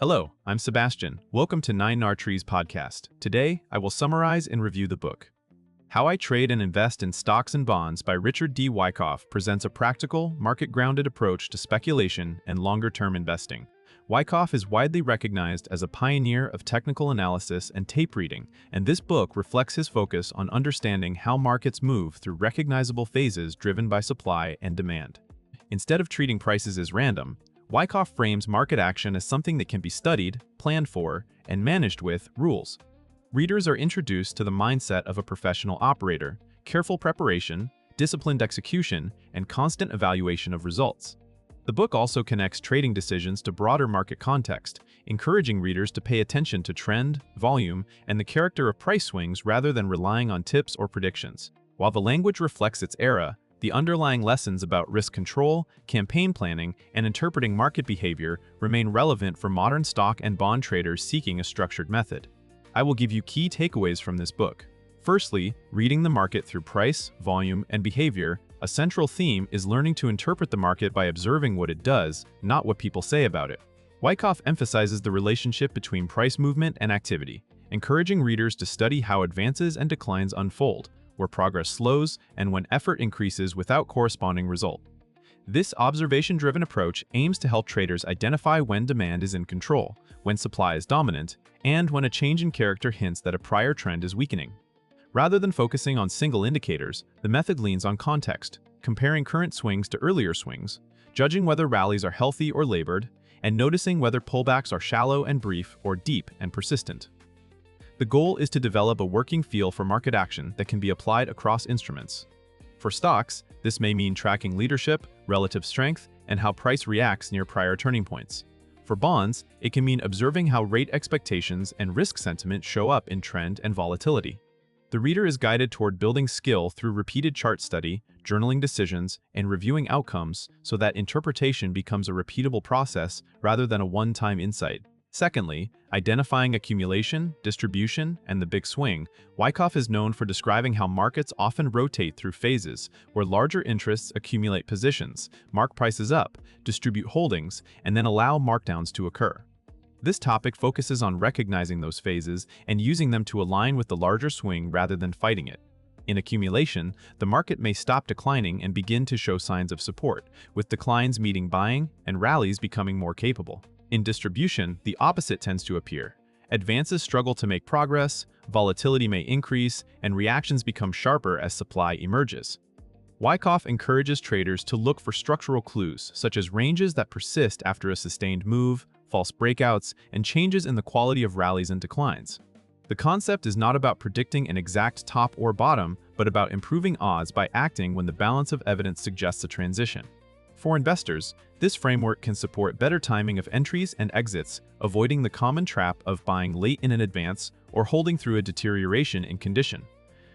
Hello, I'm Sebastian. Welcome to 9 Trees podcast. Today, I will summarize and review the book. How I Trade and Invest in Stocks and Bonds by Richard D. Wyckoff presents a practical, market-grounded approach to speculation and longer-term investing. Wyckoff is widely recognized as a pioneer of technical analysis and tape reading, and this book reflects his focus on understanding how markets move through recognizable phases driven by supply and demand. Instead of treating prices as random, Wyckoff frames market action as something that can be studied, planned for, and managed with rules. Readers are introduced to the mindset of a professional operator, careful preparation, disciplined execution, and constant evaluation of results. The book also connects trading decisions to broader market context, encouraging readers to pay attention to trend, volume, and the character of price swings rather than relying on tips or predictions. While the language reflects its era, the underlying lessons about risk control, campaign planning, and interpreting market behavior remain relevant for modern stock and bond traders seeking a structured method. I will give you key takeaways from this book. Firstly, reading the market through price, volume, and behavior. A central theme is learning to interpret the market by observing what it does, not what people say about it. Wyckoff emphasizes the relationship between price movement and activity, encouraging readers to study how advances and declines unfold, where progress slows, and when effort increases without corresponding result. This observation-driven approach aims to help traders identify when demand is in control, when supply is dominant, and when a change in character hints that a prior trend is weakening. Rather than focusing on single indicators, the method leans on context, comparing current swings to earlier swings, judging whether rallies are healthy or labored, and noticing whether pullbacks are shallow and brief or deep and persistent. The goal is to develop a working feel for market action that can be applied across instruments. For stocks, this may mean tracking leadership, relative strength, and how price reacts near prior turning points. For bonds, it can mean observing how rate expectations and risk sentiment show up in trend and volatility. The reader is guided toward building skill through repeated chart study, journaling decisions, and reviewing outcomes so that interpretation becomes a repeatable process rather than a one-time insight. Secondly, identifying accumulation, distribution, and the big swing. Wyckoff is known for describing how markets often rotate through phases, where larger interests accumulate positions, mark prices up, distribute holdings, and then allow markdowns to occur. This topic focuses on recognizing those phases and using them to align with the larger swing rather than fighting it. In accumulation, the market may stop declining and begin to show signs of support, with declines meeting buying and rallies becoming more capable. In distribution, the opposite tends to appear. Advances struggle to make progress, volatility may increase, and reactions become sharper as supply emerges. Wyckoff encourages traders to look for structural clues, such as ranges that persist after a sustained move, false breakouts, and changes in the quality of rallies and declines. The concept is not about predicting an exact top or bottom, but about improving odds by acting when the balance of evidence suggests a transition. For investors, this framework can support better timing of entries and exits, avoiding the common trap of buying late in an advance or holding through a deterioration in condition.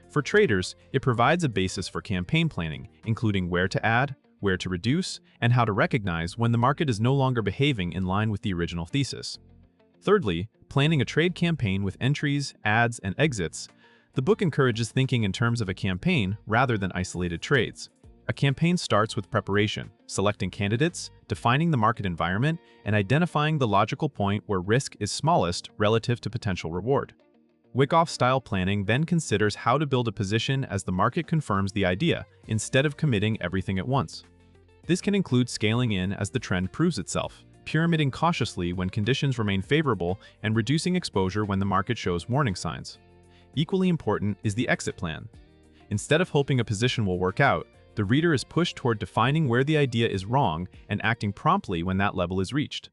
For traders, it provides a basis for campaign planning, including where to add, where to reduce, and how to recognize when the market is no longer behaving in line with the original thesis. Thirdly, planning a trade campaign with entries, adds, and exits. The book encourages thinking in terms of a campaign rather than isolated trades. A campaign starts with preparation, selecting candidates, defining the market environment, and identifying the logical point where risk is smallest relative to potential reward. Wyckoff-style planning then considers how to build a position as the market confirms the idea, instead of committing everything at once. This can include scaling in as the trend proves itself, pyramiding cautiously when conditions remain favorable, and reducing exposure when the market shows warning signs. Equally important is the exit plan. Instead of hoping a position will work out, the reader is pushed toward defining where the idea is wrong and acting promptly when that level is reached.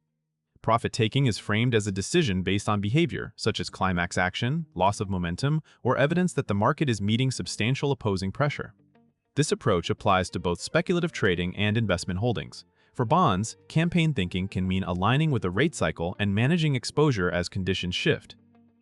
Profit-taking is framed as a decision based on behavior, such as climax action, loss of momentum, or evidence that the market is meeting substantial opposing pressure. This approach applies to both speculative trading and investment holdings. For bonds, campaign thinking can mean aligning with a rate cycle and managing exposure as conditions shift.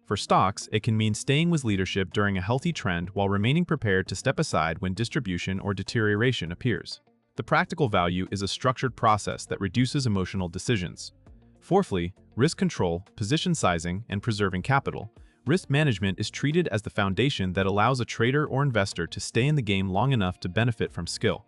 For stocks, it can mean staying with leadership during a healthy trend while remaining prepared to step aside when distribution or deterioration appears. The practical value is a structured process that reduces emotional decisions. Fourthly, risk control, position sizing, and preserving capital. Risk management is treated as the foundation that allows a trader or investor to stay in the game long enough to benefit from skill.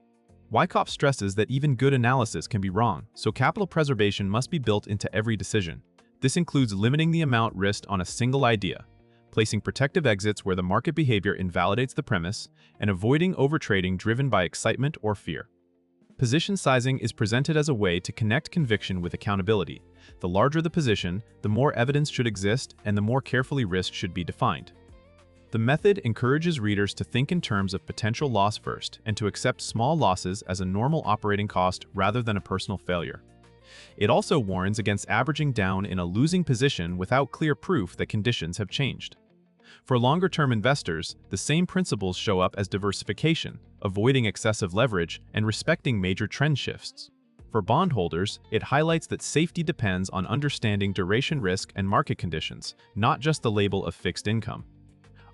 Wyckoff stresses that even good analysis can be wrong, so capital preservation must be built into every decision. This includes limiting the amount risked on a single idea, placing protective exits where the market behavior invalidates the premise, and avoiding overtrading driven by excitement or fear. Position sizing is presented as a way to connect conviction with accountability. The larger the position, the more evidence should exist and the more carefully risk should be defined. The method encourages readers to think in terms of potential loss first and to accept small losses as a normal operating cost rather than a personal failure. It also warns against averaging down in a losing position without clear proof that conditions have changed. For longer-term investors, the same principles show up as diversification, avoiding excessive leverage, and respecting major trend shifts. For bondholders, it highlights that safety depends on understanding duration risk and market conditions, not just the label of fixed income.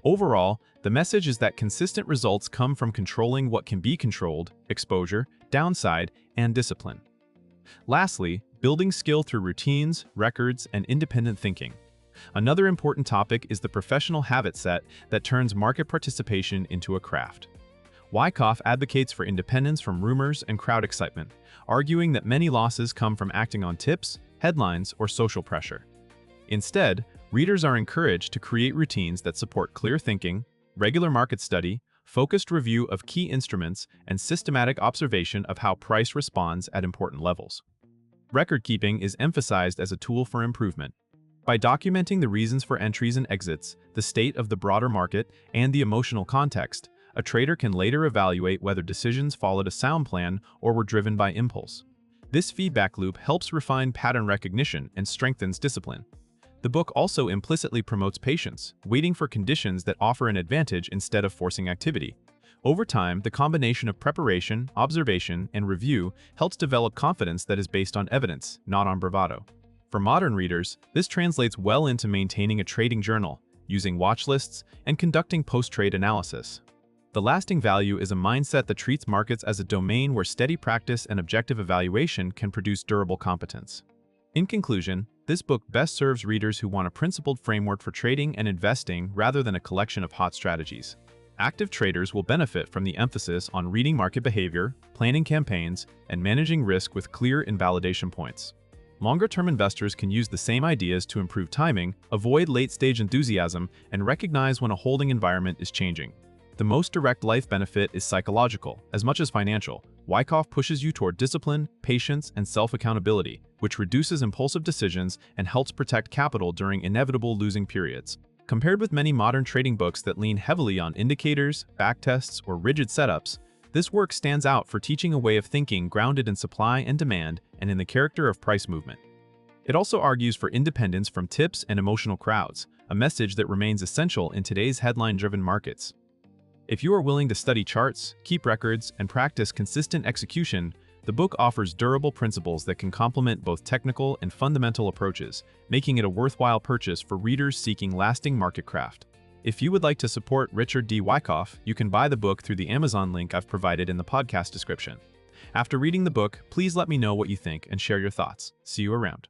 Overall, the message is that consistent results come from controlling what can be controlled, exposure, downside, and discipline. Lastly, building skill through routines, records, and independent thinking. Another important topic is the professional habit set that turns market participation into a craft. Wyckoff advocates for independence from rumors and crowd excitement, arguing that many losses come from acting on tips, headlines, or social pressure. Instead, readers are encouraged to create routines that support clear thinking, regular market study, focused review of key instruments, and systematic observation of how price responds at important levels. Record keeping is emphasized as a tool for improvement. By documenting the reasons for entries and exits, the state of the broader market, and the emotional context, a trader can later evaluate whether decisions followed a sound plan or were driven by impulse. This feedback loop helps refine pattern recognition and strengthens discipline. The book also implicitly promotes patience, waiting for conditions that offer an advantage instead of forcing activity. Over time, the combination of preparation, observation, and review helps develop confidence that is based on evidence, not on bravado. For modern readers, this translates well into maintaining a trading journal, using watch lists, and conducting post-trade analysis. The lasting value is a mindset that treats markets as a domain where steady practice and objective evaluation can produce durable competence. In conclusion, this book best serves readers who want a principled framework for trading and investing rather than a collection of hot strategies. Active traders will benefit from the emphasis on reading market behavior, planning campaigns, and managing risk with clear invalidation points. Longer-term investors can use the same ideas to improve timing, avoid late-stage enthusiasm, and recognize when a holding environment is changing. The most direct life benefit is psychological, as much as financial. Wyckoff pushes you toward discipline, patience, and self-accountability, which reduces impulsive decisions and helps protect capital during inevitable losing periods. Compared with many modern trading books that lean heavily on indicators, backtests, or rigid setups, this work stands out for teaching a way of thinking grounded in supply and demand and in the character of price movement. It also argues for independence from tips and emotional crowds, a message that remains essential in today's headline-driven markets. If you are willing to study charts, keep records, and practice consistent execution, the book offers durable principles that can complement both technical and fundamental approaches, making it a worthwhile purchase for readers seeking lasting market craft. If you would like to support Richard D. Wyckoff, you can buy the book through the Amazon link I've provided in the podcast description. After reading the book, please let me know what you think and share your thoughts. See you around.